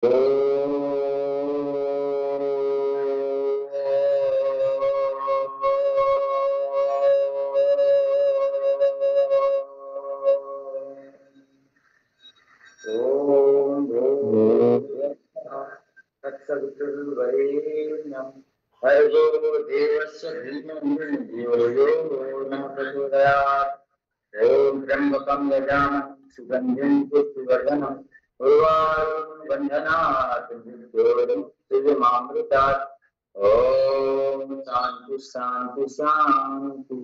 भर्गो देवस्य धीमहि धियो यो नः प्रचोदयात्। ओम त्र्यंबकं यजामहे सुगंधिं पुष्टिवर्धनम् उर्वारुकं बन्धनात् मृत्योर्मुक्षयमामृतात्। ओम शांति शांति शांति।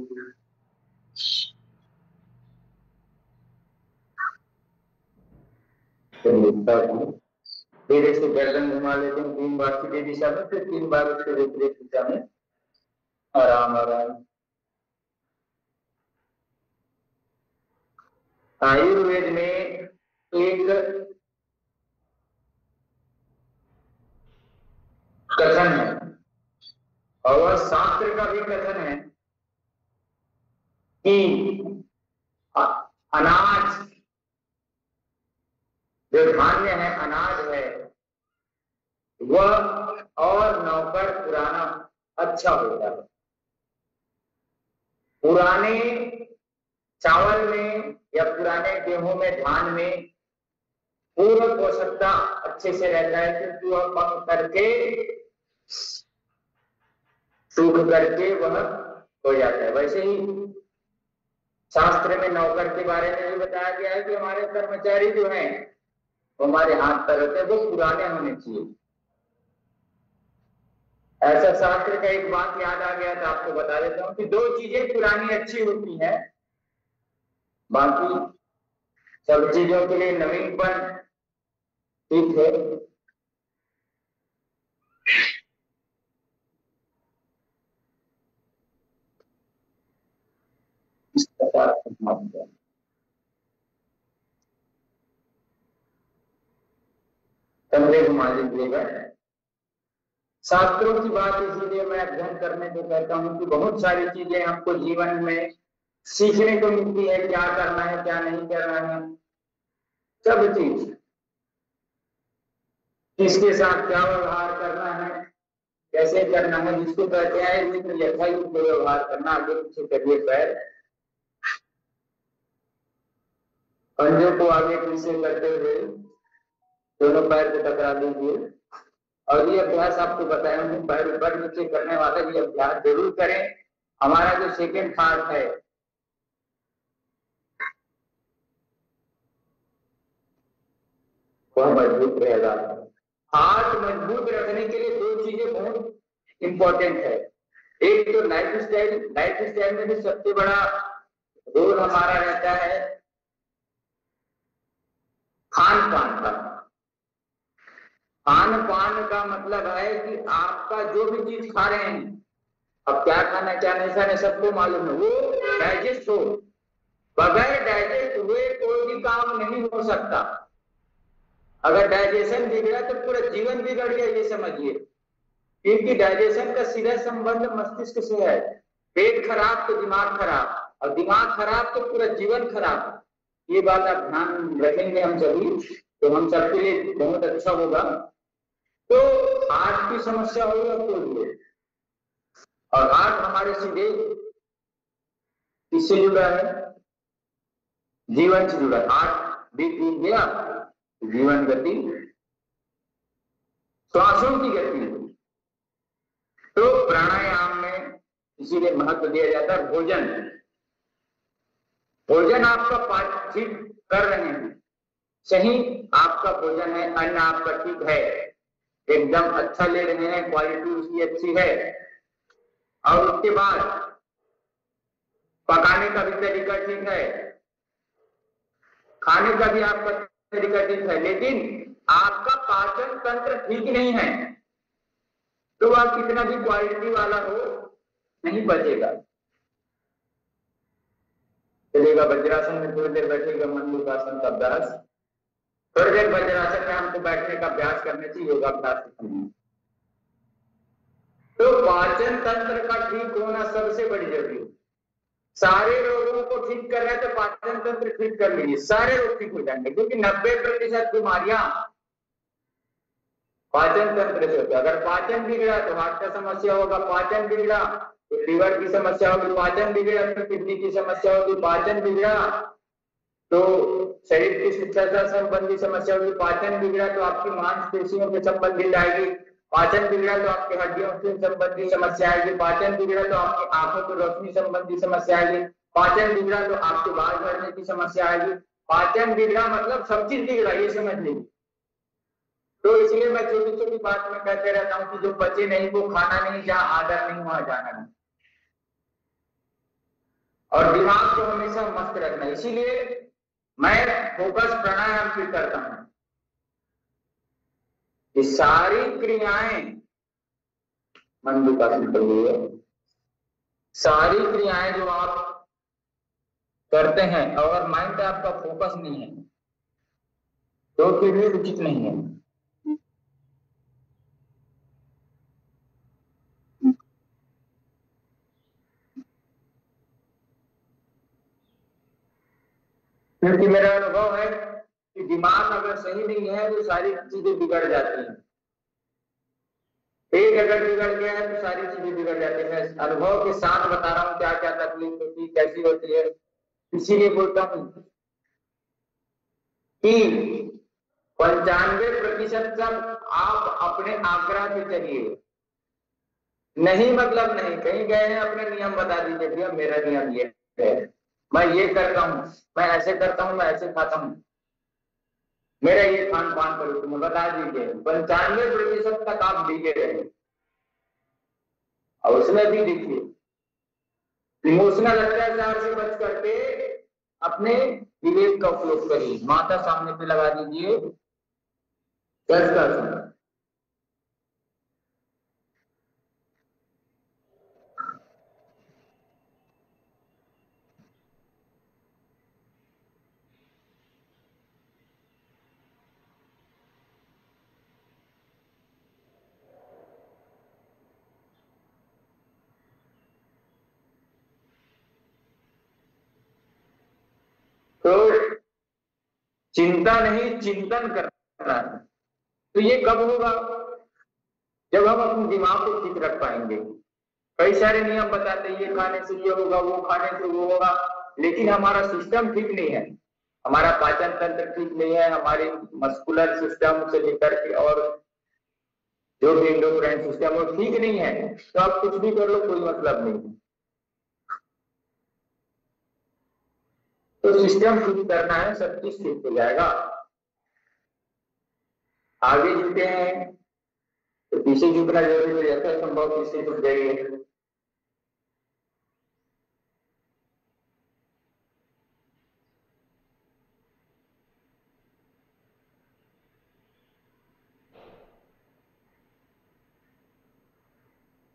धीरे से गर्दन घुमा लेते हैं 3 बार सीधी दिशा में, फिर 3 बार उसके विपरीत दिशा में। आराम आराम। आयुर्वेद में एक कथन है और शास्त्र का भी कथन है कि अनाज जो धान्य है, अनाज है, वह और नौकर पुराना अच्छा होता है। पुराने चावल में या पुराने गेहूं में, धान में पूर्ण पोषकता अच्छे से रहता है, क्योंकि वह पक करके सूख करके वह हो जाता है। वैसे ही शास्त्र में नौकर के बारे में भी बताया गया है कि हमारे कर्मचारी जो हैं वो हमारे हाथ पैर होते हैं, वो पुराने होने चाहिए। ऐसा शास्त्र का एक बात याद आ गया था, आपको बता देता हूँ कि 2 चीजें पुरानी अच्छी होती हैं, बाकी सब चीजों के लिए नवीनपन ठीक है। इस प्रकार कंधे घुमा लीजिएगा। शास्त्रों की बात इसीलिए मैं अध्ययन करने को कहता हूँ कि बहुत सारी चीजें हमको जीवन में सीखने को मिलती है, क्या करना है क्या नहीं करना है, सब चीज। किसके साथ क्या व्यवहार करना है, कैसे करना है, जिसको कहते हैं मित्र यथायुक्त व्यवहार करना। आगे पीछे करिए पैर, पंजों को आगे पीछे करते हुए दोनों पैर को टकरा दीजिए। और ये अभ्यास आपको बताया हूँ, पैर ऊपर नीचे करने वाला ये अभ्यास जरूर करें। हमारा जो सेकेंड पार्ट है वह मजबूत रहेगा। हाथ मजबूत रखने के लिए 2 चीजें बहुत इंपॉर्टेंट है। एक तो लाइफ स्टाइल में भी सबसे बड़ा रोल हमारा रहता है खान पान का। खान पान का मतलब है कि आपका जो भी चीज खा रहे हैं, अब क्या खाना क्या नहीं खाना सबको मालूम है, वो डाइजेस्ट हो। बगैर डाइजेस्ट हुए कोई भी काम नहीं हो सकता। अगर डाइजेशन बिगड़ा तो पूरा जीवन बिगड़ गया, ये समझिए। क्योंकि डाइजेशन का सीधा संबंध मस्तिष्क से है। पेट खराब तो दिमाग खराब, और दिमाग खराब तो पूरा जीवन खराब। ये बात आप ध्यान रखेंगे हम सभी, तो हम सबके लिए बहुत अच्छा होगा। तो हार्ट की समस्या होगा तो, और हार्ट हमारे सीधे किससे जुड़ा है? जीवन से जुड़ा। हार्ट बीट गया, जीवन गति, श्वासों की गति। तो प्राणायाम में इसीलिए महत्व दिया जाता है। भोजन आपका ठीक कर रहे हैं, सही आपका भोजन है, अन्न आपका ठीक है, एकदम अच्छा ले रहे हैं, क्वालिटी उसकी अच्छी है, और उसके बाद पकाने का भी तरीका ठीक है, खाने का भी आपका तरीका ठीक है, लेकिन आपका पाचन तंत्र ठीक नहीं है, तो वह कितना भी क्वालिटी वाला हो नहीं बचेगा। चलेगा वज्रासन में थोड़ी देर बैठेगा, मंडूकासन का अभ्यास। थोड़ी देर वज्रासन में हमको बैठने का अभ्यास करने चाहिए, योगाभ्यास। तो पाचन तंत्र का ठीक होना सबसे बड़ी जरूरी है। सारे रोगों को ठीक कर रहे हैं तो पाचन तंत्र ठीक कर लीजिए, सारे रोग ठीक हो जाएंगे। क्योंकि 90% बीमारियां पाचन तंत्र से होता है। अगर पाचन बिगड़ा तो हार्ट का समस्या होगा, पाचन बिगड़ा तो लीवर की समस्या होगी, पाचन बिगड़ा तो किडनी की समस्या होगी, पाचन बिगड़ा तो शरीर की शिक्षा संबंधी समस्या होगी, पाचन बिगड़ा तो आपकी मांसपेशियों के संबंधित आएगी, पाचन बिगड़ा तो आपकी हड्डियों से संबंधी समस्या आएगी, पाचन बिगड़ा तो आपकी आंखों की रोशनी संबंधी समस्या आएगी, पाचन बिगड़ा तो आपके बाल झड़ने की समस्या आएगी। पाचन बिगड़ा मतलब सब चीज बिगड़ा, ये समझ लीजिए। तो इसलिए मैं छोटी छोटी बात में कहते रहता हूँ कि जो बचे नहीं वो खाना नहीं, जहाँ आदर नहीं वहां जाना नहीं, और दिमाग को हमेशा मस्त रखना। इसीलिए मैं फोकस प्राणायाम भी करता हूं कि सारी क्रियाएं मन विकास निकल गई है, सारी क्रियाएं जो आप करते हैं अगर माइंड आपका फोकस नहीं है तो फिर भी उचित नहीं है। क्योंकि मेरा अनुभव है कि दिमाग अगर सही नहीं है तो सारी चीजें बिगड़ जाती हैं। एक अगर बिगड़ गया है तो सारी चीजें बिगड़ जाती है। मैं अनुभव के साथ बता रहा हूँ क्या क्या तकलीफ होती है, कैसी होती है। इसीलिए बोलता हूँ कि 95% सब आप अपने आग्रह पे चलिए, नहीं मतलब नहीं, कहीं गए हैं अपने नियम बता दीजिए, भैया मेरा नियम ये है, मैं ये करता हूँ, मैं ऐसे करता हूँ, मैं ऐसे खाता हूँ, मेरा ये खान पान करो, तुम्हें बता दीजिए 95% तक आप डिगे रहे। और उसमें भी देखिए इमोशनल अत्याचार से बच करके अपने विवेक का उपयोग करिए। माता सामने पे लगा दीजिए, दस का सुना। तो चिंता नहीं चिंतन करना है। तो ये कब होगा? जब हम अपने दिमाग को ठीक रख पाएंगे। कई सारे नियम बताते हैं ये खाने से ये होगा, वो खाने से वो होगा, लेकिन हमारा सिस्टम ठीक नहीं है, हमारा पाचन तंत्र ठीक नहीं है, हमारी मस्कुलर सिस्टम से लेकर के और जो भी एंडोक्राइन सिस्टम वो ठीक नहीं है, तो आप कुछ भी कर लो कोई मतलब नहीं। तो सिस्टम ठीक करना है, सब चीज ठीक हो जाएगा। आगे झुके हैं तो पीछे झुकना जरूरी है, ऐसा संभव पीछे झुक जाइए।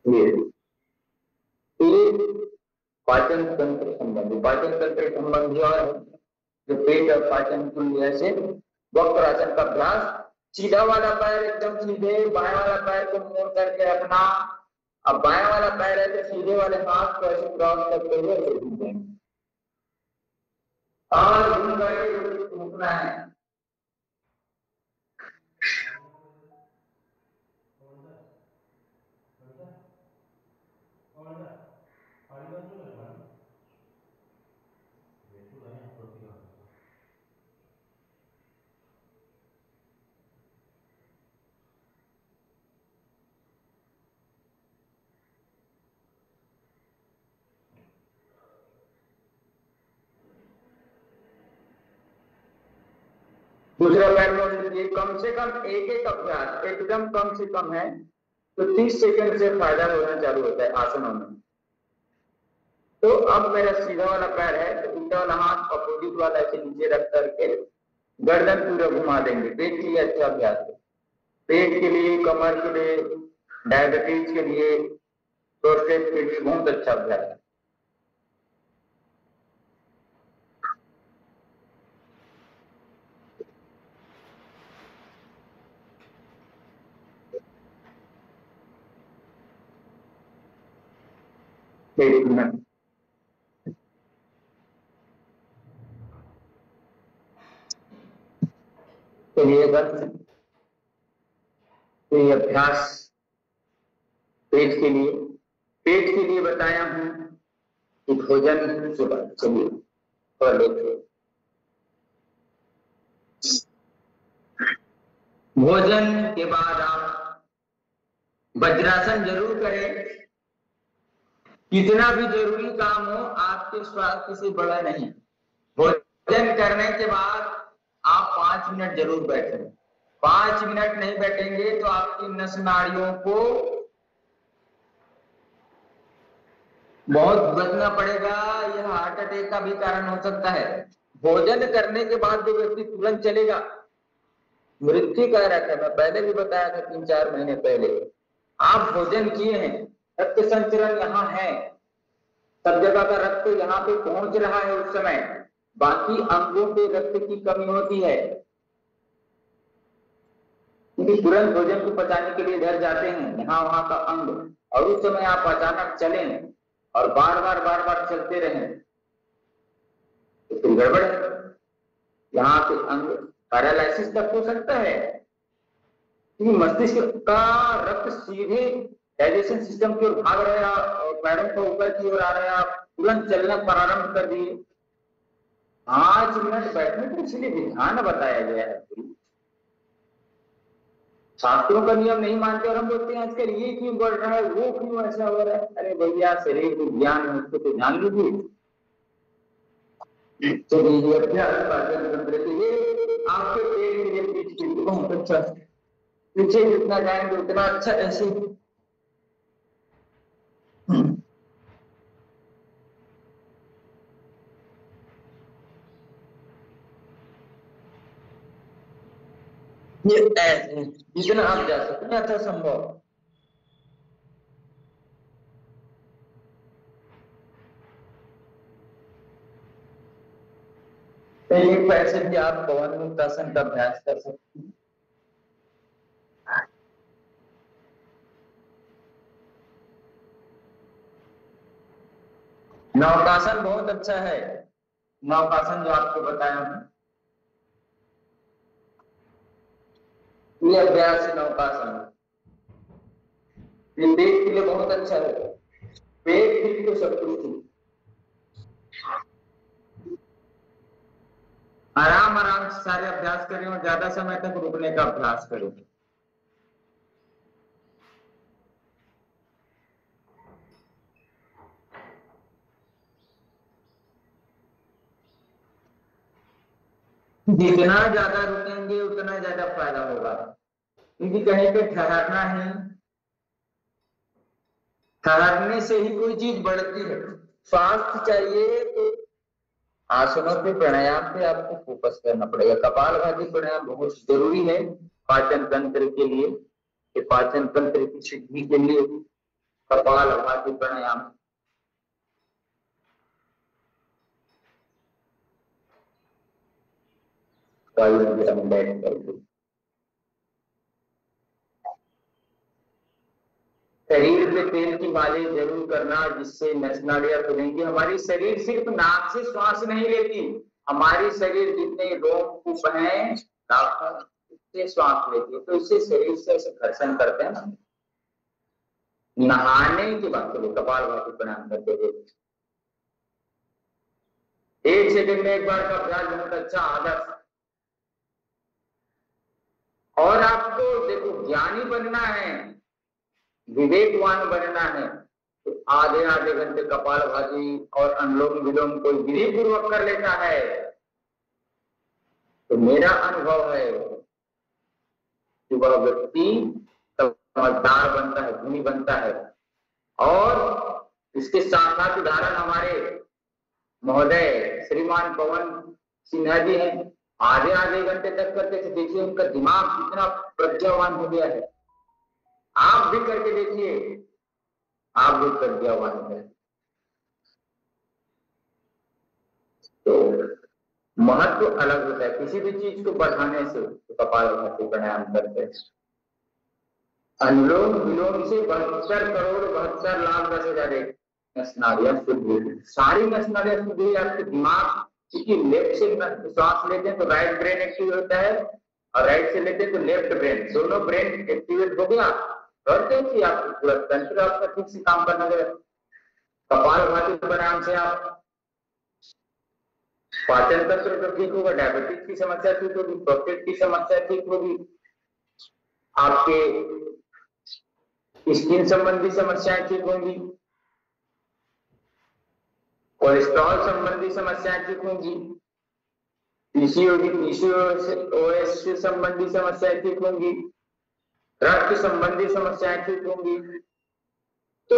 ये पाचन तंत्र संबंधी, पाचन तंत्र संबंधी और जो पेट और पाचन कुंड से वक्रासन का अभ्यास। सीधा वाला पैर एकदम सीधे, बाएं वाला पैर को मोड़ करके रखना। अब बाएं वाला पैर है तो सीधे वाले हाथ को ऐसे क्रॉस करते हुए घूमते हैं और घूम करके घूमना है। दूसरा पैर मोड़ लीजिए। कम से कम एक एक अभ्यास एकदम कम से कम है तो 30 सेकंड से फायदा होना चालू होता है आसनों में। तो अब मेरा सीधा वाला पैर है तो उल्टा वाला हाथ अपोजिट वाला ऐसे नीचे रख करके गर्दन पूरा घुमा देंगे। पेट के लिए अच्छा अभ्यास है, पेट के लिए, कमर के लिए, डायबिटीज के लिए, प्रोस्टेट के लिए बहुत अच्छा अभ्यास है। एक मिनट चलिए बस। तो ये अभ्यास पेट के लिए बताया हूं कि भोजन सुबह चलिए और लेते। भोजन के बाद आप वज्रासन जरूर करें। कितना भी जरूरी काम हो, आपके स्वास्थ्य से बड़ा नहीं। भोजन करने के बाद आप 5 मिनट जरूर बैठें। 5 मिनट नहीं बैठेंगे तो आपकी नस नाड़ियों को बहुत बचना पड़ेगा। यह हार्ट अटैक का भी कारण हो सकता है। भोजन करने के बाद जो व्यक्ति तुरंत चलेगा, मृत्यु कह रहा था, मैं पहले भी बताया था 3-4 महीने पहले। आप भोजन किए हैं, रक्त संचरण यहाँ है, सब जगह का रक्त यहाँ पे पहुंच रहा है उस समय, बाकी अंगों पे रक्त की कमी होती है, क्योंकि तुरंत भोजन को पचाने के लिए इधर जाते हैं यहाँ वहां का अंग, और उस समय आप अचानक चलें और बार बार चलते रहें तो फिर गड़बड़ है। यहाँ पे अंग पैरालिसिस तक हो सकता है, क्योंकि मस्तिष्क का रक्त सीधे डाइजेशन सिस्टम की ओर भाग रहा है और पैरों को ऊपर की ओर आ रहा है। आप तुरंत चलना प्रारंभ कर दिए। 5 मिनट बैठने को इसलिए ध्यान बताया गया है। शास्त्रों का नियम नहीं मानते और हम बोलते हैं आजकल ये क्यों बढ़ रहा है, वो क्यों ऐसा हो रहा है। अरे भैया, शरीर विज्ञान है, उसको तो जान लीजिए। तो अभ्यास आपके पेट के लिए पीछे बहुत अच्छा, पीछे जितना जाएंगे उतना अच्छा। ऐसे ये ऐसे जितना आप जा सकते हैं अच्छा संभव। एक पैसे भी आप पवन मुक्तासन का अभ्यास कर सकते हैं। नौकासन बहुत अच्छा है। नौकासन जो आपको बताया हूं, ये अभ्यास है नौकासन। ये पेट के लिए बहुत अच्छा है। पेट ठीक तो सब कुछ ठीक। आराम से सारे अभ्यास करें और ज्यादा समय तक रुकने का अभ्यास करें। जितना ज्यादा रुकेंगे उतना ज्यादा फायदा होगा, क्योंकि कहीं पे ठहरना है, ठहरने से ही कोई चीज बढ़ती है। स्वास्थ्य चाहिए तो आसनों पे, प्राणायाम पे आपको फोकस करना पड़ेगा। कपालभाति प्राणायाम बहुत जरूरी है पाचन तंत्र के लिए। कि पाचन तंत्र की सिद्धि के लिए कपालभाति प्राणायाम। बैठ करके शरीर पे तेल की मालिश जरूर करना, जिससे नस नाड़ियां खुलेंगी। हमारी शरीर सिर्फ नाक से श्वास नहीं लेती, हमारी शरीर जितने रोमकूप हैं उससे श्वास लेती है। तो इससे शरीर से ऐसे घर्षण करते हैं ना। नहाने के बाद चलो कपालभाति प्राणायाम करते हुए 1 सेकंड में एक बार का अभ्यास बहुत अच्छा आदर्श। और आपको देखो ज्ञानी बनना है, विवेकवान बनना है, तो आधे घंटे कपालभाति और अनुलोम विलोम को विधि पूर्वक कर लेता है तो मेरा अनुभव है कि वह व्यक्ति समझदार बनता है, गुणी बनता है। और इसके साथ साथ उदाहरण हमारे महोदय श्रीमान पवन सिन्हा जी हैं। आधे घंटे तक करते थे, देखिए उनका दिमाग कितना प्रज्ञावान हो गया है। आप भी करके देखिए, आप भी प्रज्ञावान है। तो महत्व अलग होता है किसी भी चीज को बढ़ाने से। तो कपालभाति प्राणायाम करते हैं। अनुलोम विलोम से 72 करोड़ 72 लाख 10,000 नस नाड़ियां शुद्ध हुई। सारी नस नाड़ियां शुद्ध हुई। आपके दिमाग, क्योंकि लेफ्ट से श्वास लेते हैं तो राइट ब्रेन एक्टिव होता है, और राइट से लेते हैं तो लेफ्ट ब्रेन, दोनों ब्रेन एक्टिवेट हो गया और देखिए आपको पूरा तंत्र आपका ठीक से काम करने लगेगा। कपालभाति प्राणायाम से आप पाचन तंत्र तो ठीक होगा, डायबिटीज की समस्या ठीक होगी, प्रोस्टेट की समस्या ठीक होगी, आपके स्किन संबंधी समस्याएं ठीक होंगी, कोलेस्ट्रॉल संबंधी समस्याएं ठीक होंगी, पीसीओएस से संबंधी समस्याएं ठीक होंगी, रक्त संबंधी समस्याएं ठीक होंगी। तो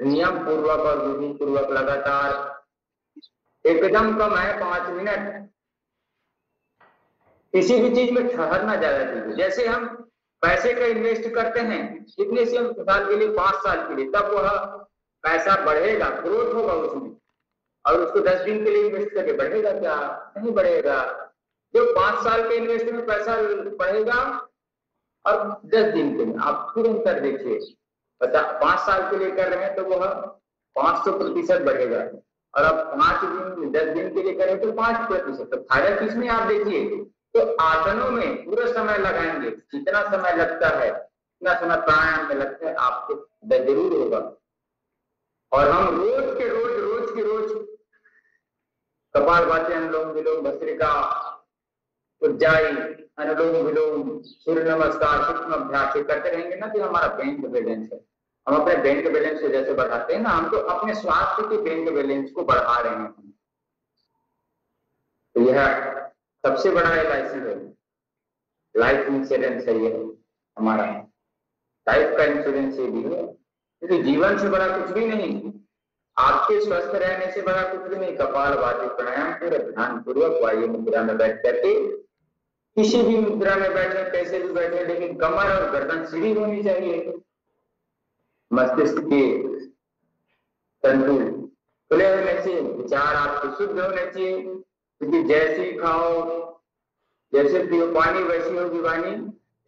नियम पूर्वक और विधि पूर्वक लगातार एकदम कम है 5 मिनट, किसी भी चीज में ठहरना ज्यादा चाहिए। जैसे हम पैसे का इन्वेस्ट करते हैं कितने साल के लिए, 5 साल के लिए, तब वह पैसा बढ़ेगा, ग्रोथ होगा उसमें, और उसको 10 दिन के लिए इन्वेस्ट करके बढ़ेगा क्या? नहीं बढ़ेगा। जो 5 साल के इन्वेस्ट में पैसा बढ़ेगा और 10 दिन के लिए, आप तुरंत कर देखिए, 5 साल के लिए कर रहे हैं तो वह 500% बढ़ेगा, और अब 5 दिन 10 दिन के लिए करें तो 5%। तो फायदा किसमें आप देखिए, तो आसनों में पूरा समय लगाएंगे, जितना समय लगता है उतना समय प्राणायाम में लगता है, आपको जरूर होगा। और हम रोज के रोज कपालभाति, अनुलोम विलोम, भस्त्रिका, उज्जाई, अनुलोम विलोम, सूर्य नमस्कार, सूक्ष्म अभ्यास करते रहेंगे ना, तो हमारा बैंक बैलेंस है, हम अपने बैंक बैलेंस को जैसे बढ़ाते हैं ना, हम तो अपने स्वास्थ्य के बैंक बैलेंस को बढ़ा रहे हैं। तो यह सबसे बड़ा LIC है, लाइफ इंश्योरेंस है, ये हमारा लाइफ का इंश्योरेंस ये भी है, क्योंकि जीवन से बड़ा कुछ भी नहीं, आपके स्वस्थ रहने से बड़ा कुछ भी नहीं। कपालभाति प्राणायाम पूरा ध्यान पूर्वक वायु मुद्रा में बैठ करके, किसी भी मुद्रा में बैठे, कैसे भी बैठे, लेकिन कमर और गर्दन सीधी होनी चाहिए, मस्तिष्क के तंतु खुले होने चाहिए, विचार आपके शुद्ध होने चाहिए, क्योंकि जैसी खाओ, जैसे पियो पानी वैसी होगी वाणी,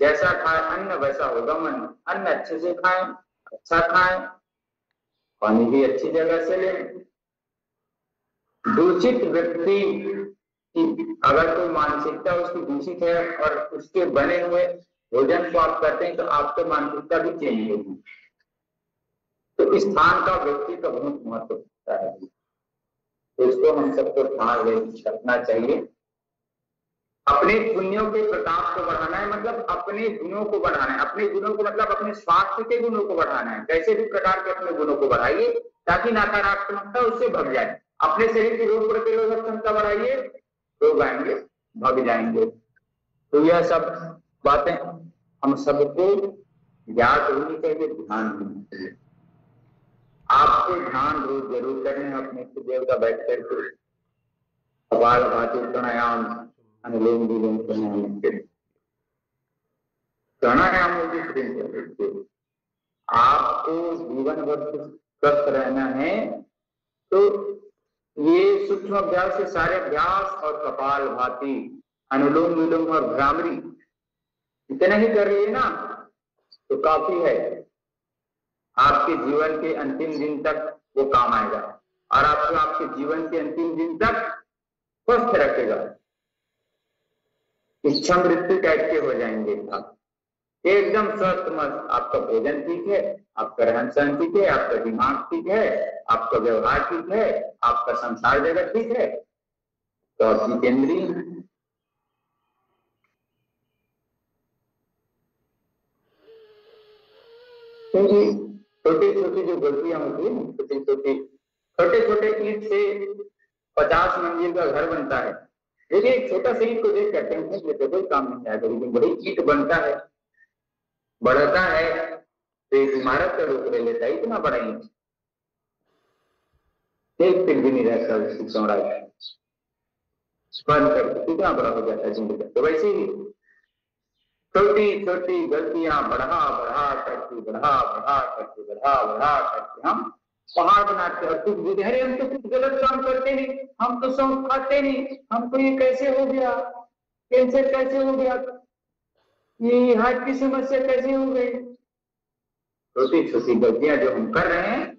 जैसा खाए अन्न वैसा होगा मन। अन्न अच्छे से खाएं, अच्छा खाएं, पानी भी अच्छी जगह से लें। दूषित व्यक्ति की अगर कोई मानसिकता उसकी दूषित है और उसके बने हुए भोजन को आप करते हैं, तो आपकी मानसिकता भी चेंज होगी। तो इस स्थान का व्यक्ति का बहुत महत्व होता है, तो इसको हम सबको ध्यान रखना चाहिए। अपने पुण्यों के प्रताप को बढ़ाना है, मतलब अपने गुणों को बढ़ाना है, अपने गुणों को मतलब अपने स्वास्थ्य के गुणों को बढ़ाना है। कैसे भी प्रकार के अपने गुणों को बढ़ाइए ताकि नकारात्मकता उससे भग जाए। अपने शरीर की रोग प्रतिरोधक क्षमता बढ़ाइए, रोग आएंगे भग जाएंगे। तो यह सब बातें हम सबको याद होनी चाहिए, ध्यान होनी चाहिए। आपको ध्यान रोज जरूर करने हैं अपने देव का बैठ करके, कपालभाति प्राणायाम, अनुलोम विलोम प्राणायामों की श्रेणी। आपको जीवन भर स्वस्थ रहना है तो ये सूक्ष्म अभ्यास के सारे अभ्यास और कपालभाति, अनुलोम विलोम और भ्रामरी इतना ही कर रही है ना, तो काफी है। आपके जीवन के अंतिम दिन तक वो काम आएगा और आपको आपके जीवन के अंतिम दिन तक स्वस्थ रखेगा। इच्छा मृत्यु टाइप के हो जाएंगे आप, एकदम स्वस्थ मस्त। आपका भोजन ठीक है, आपका रहन सहन ठीक है, आपका दिमाग ठीक है, आपका व्यवहार ठीक है, आपका संसार जगत ठीक है, तो आपकी केंद्रीय छोटी छोटी जो गलतियां होती है, छोटे छोटे ईंट से 50 मंजिल का घर बनता है। देखिए एक छोटा सा ईंट को देख करते हैं कोई काम नहीं आएगा, लेकिन बड़ी ईंट बनता है, बढ़ता है तो एक इमारत का रूप ले लेता है। इतना बड़ा ईंट एक फिर भी नहीं रहता, उसकी चौड़ाई बंद कर कितना बड़ा हो जाता है जिंदगी। तो वैसे ही छोटी छोटी गलतियां बढ़ा बढ़ा करके हम पहाड़ बनाते हैं। कुछ बुझे अरे हम तो कुछ गलत काम करते नहीं, हम तो सौंफ खाते नहीं, हमको ये कैसे हो गया, कैंसर कैसे हो गया, ये हार्ट की समस्या कैसे हो गई। छोटी छोटी गलतियां जो हम कर रहे हैं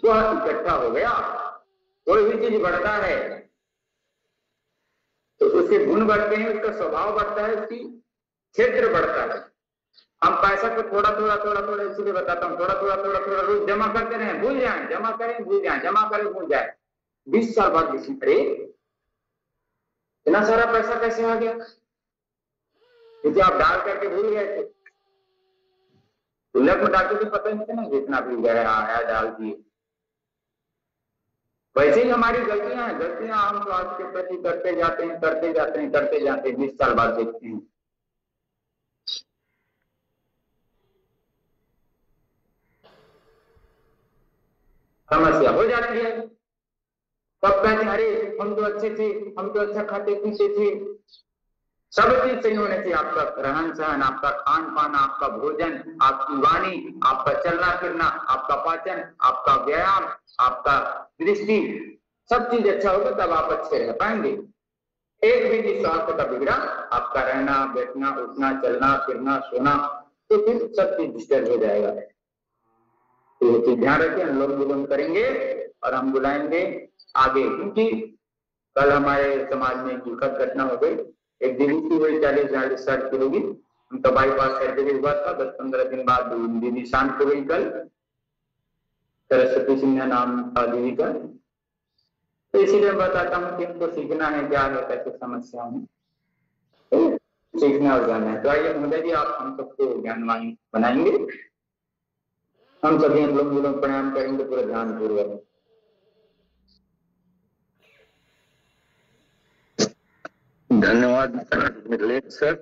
वह इकट्ठा हो गया। कोई भी चीज बढ़ता है तो उसके गुण बढ़ते हैं, उसका स्वभाव बढ़ता है, उसकी क्षेत्र बढ़ता है। हम पैसा को थोड़ा थोड़ा इसलिए बताता हूँ, थोड़ा रोज जमा करते रहे, भूल जाए, जमा करें भूल जाए, जमा करें भूल जाए, 20 साल बाद किसी अरे इतना सारा पैसा कैसे आ गया, क्योंकि आप डाल करके भूल गए थे। गुल्लक में डालते तो पता नहीं था ना जितना भी गया आया डाल दिए। वैसे ही हमारी गलतियां हैं, गलतियां हम स्वास्थ्य के प्रति करते जाते हैं, 20 साल बाद देखते हैं। समस्या हो जाती है। तब कहते अरे हम तो अच्छे थे, हम तो अच्छा खाते पीते थे, सब चीज सही होने चाहिए, आपका रहन सहन, आपका खान पान, आपका भोजन, आपकी वाणी, आपका चलना फिरना, आपका पाचन, आपका व्यायाम, आपका दृष्टि, सब चीज अच्छा होगा तब आप अच्छे रह पाएंगे। एक भी चीज स्वास्थ्य का बिगड़ा, आपका रहना बैठना उठना चलना फिरना सोना, तो फिर सब चीज डिस्टर्ब हो जाएगा। तो ये चीज ध्यान रखिए, अनुलोम विलोम करेंगे और हम बुलाएंगे आगे, क्योंकि कल हमारे समाज में एक दुखद घटना हो गई। एक दीदी की हुई 40-42 साल की होगी, उनका बाईपास सर्जरी हुआ था, 10-15 दिन बाद दीदी शांत हो गई। कल सरस्वती सिन्हा नाम था दीदी का। तो इसीलिए बताता हूँ कि हमको सीखना है क्या है, कैसे समस्या है, सीखना और जानना है। तो आइए महोदय जी, आप हम सबको ज्ञानवान बनाएंगे। हम सभी अनुलोम विलोम प्राणायाम करेंगे पूरा ध्यान पूर्वक। धन्यवाद मिथिलेश सर।